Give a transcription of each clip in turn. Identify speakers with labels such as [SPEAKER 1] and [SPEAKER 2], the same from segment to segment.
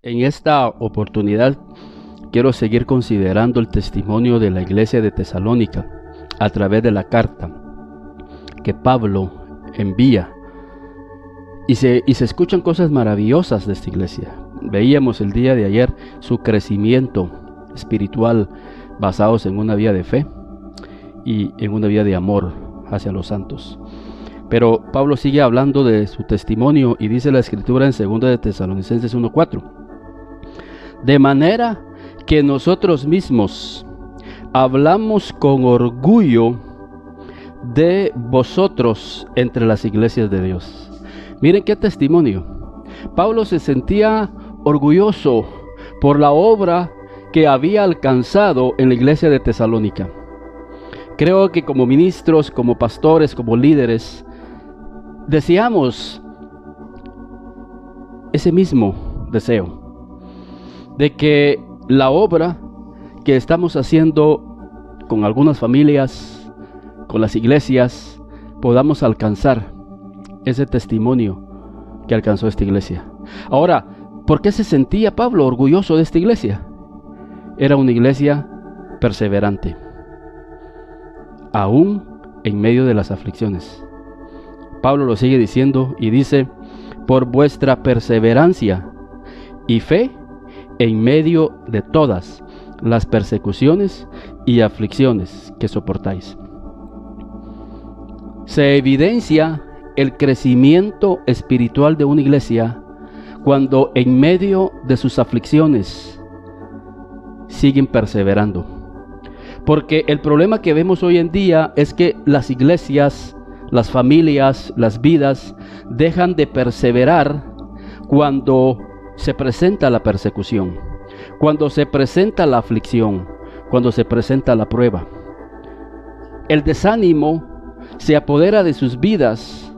[SPEAKER 1] En esta oportunidad quiero seguir considerando el testimonio de la iglesia de Tesalónica a través de la carta que Pablo envía. Y se escuchan cosas maravillosas de esta iglesia. Veíamos el día de ayer su crecimiento espiritual basados en una vida de fe y en una vida de amor hacia los santos. Pero Pablo sigue hablando de su testimonio y dice la escritura en 2 de Tesalonicenses 1:4. De manera que nosotros mismos hablamos con orgullo de vosotros entre las iglesias de Dios. Miren qué testimonio. Pablo se sentía orgulloso por la obra que había alcanzado en la iglesia de Tesalónica. Creo que como ministros, como pastores, como líderes, deseamos ese mismo deseo de que la obra que estamos haciendo con algunas familias, con las iglesias, podamos alcanzar ese testimonio que alcanzó esta iglesia. Ahora, ¿por qué se sentía Pablo orgulloso de esta iglesia? Era una iglesia perseverante, aún en medio de las aflicciones. Pablo lo sigue diciendo y dice: por vuestra perseverancia y fe en medio de todas las persecuciones y aflicciones que soportáis. Se evidencia el crecimiento espiritual de una iglesia cuando en medio de sus aflicciones siguen perseverando. Porque el problema que vemos hoy en día es que las iglesias, las familias, las vidas dejan de perseverar cuando se presenta la persecución, cuando se presenta la aflicción, cuando se presenta la prueba. El desánimo se apodera de sus vidas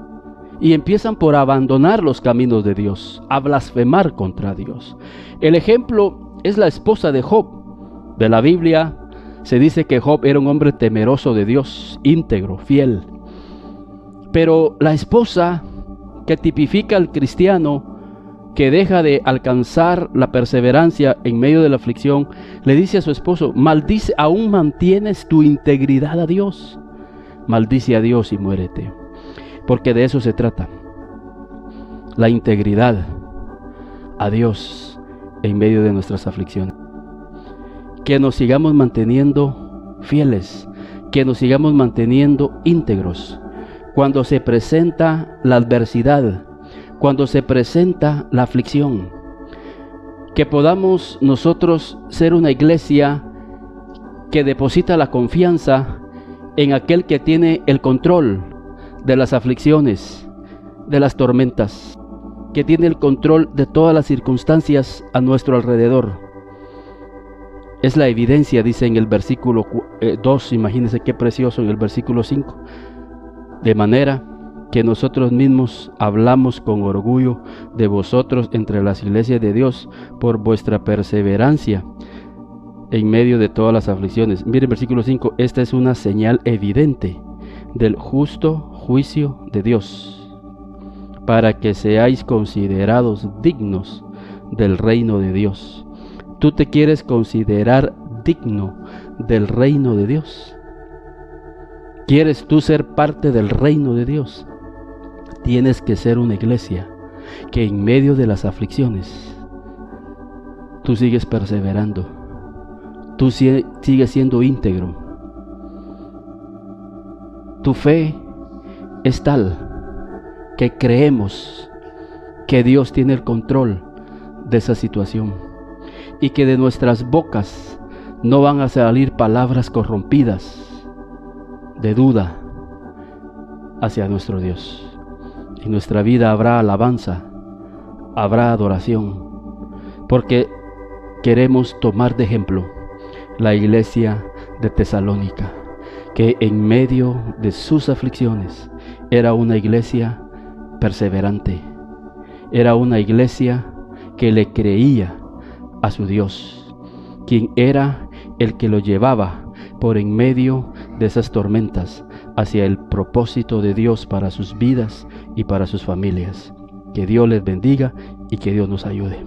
[SPEAKER 1] y empiezan por abandonar los caminos de Dios, a blasfemar contra Dios. El ejemplo es la esposa de Job. De la Biblia se dice que Job era un hombre temeroso de Dios, íntegro, fiel. Pero la esposa, que tipifica al cristiano que deja de alcanzar la perseverancia en medio de la aflicción, le dice a su esposo: maldice, ¿aún mantienes tu integridad a Dios? Maldice a Dios y muérete. Porque de eso se trata, la integridad a Dios en medio de nuestras aflicciones. Que nos sigamos manteniendo fieles, que nos sigamos manteniendo íntegros cuando se presenta la adversidad, cuando se presenta la aflicción. Que podamos nosotros ser una iglesia que deposita la confianza en aquel que tiene el control de las aflicciones, de las tormentas, que tiene el control de todas las circunstancias a nuestro alrededor. Es la evidencia, dice en el versículo 2, imagínense qué precioso, en el versículo 5. De manera que nosotros mismos hablamos con orgullo de vosotros entre las iglesias de Dios por vuestra perseverancia en medio de todas las aflicciones. Miren versículo 5, esta es una señal evidente del justo juicio de Dios, para que seáis considerados dignos del reino de Dios. ¿Tú te quieres considerar digno del reino de Dios? ¿Quieres tú ser parte del reino de Dios? Tienes que ser una iglesia que en medio de las aflicciones tú sigues perseverando, tú sigues siendo íntegro. Tu fe es tal que creemos que Dios tiene el control de esa situación y que de nuestras bocas no van a salir palabras corrompidas de duda hacia nuestro Dios. En nuestra vida habrá alabanza, habrá adoración, porque queremos tomar de ejemplo la iglesia de Tesalónica, que en medio de sus aflicciones era una iglesia perseverante, era una iglesia que le creía a su Dios, quien era el que lo llevaba por en medio de esas tormentas hacia el propósito de Dios para sus vidas y para sus familias. Que Dios les bendiga y que Dios nos ayude.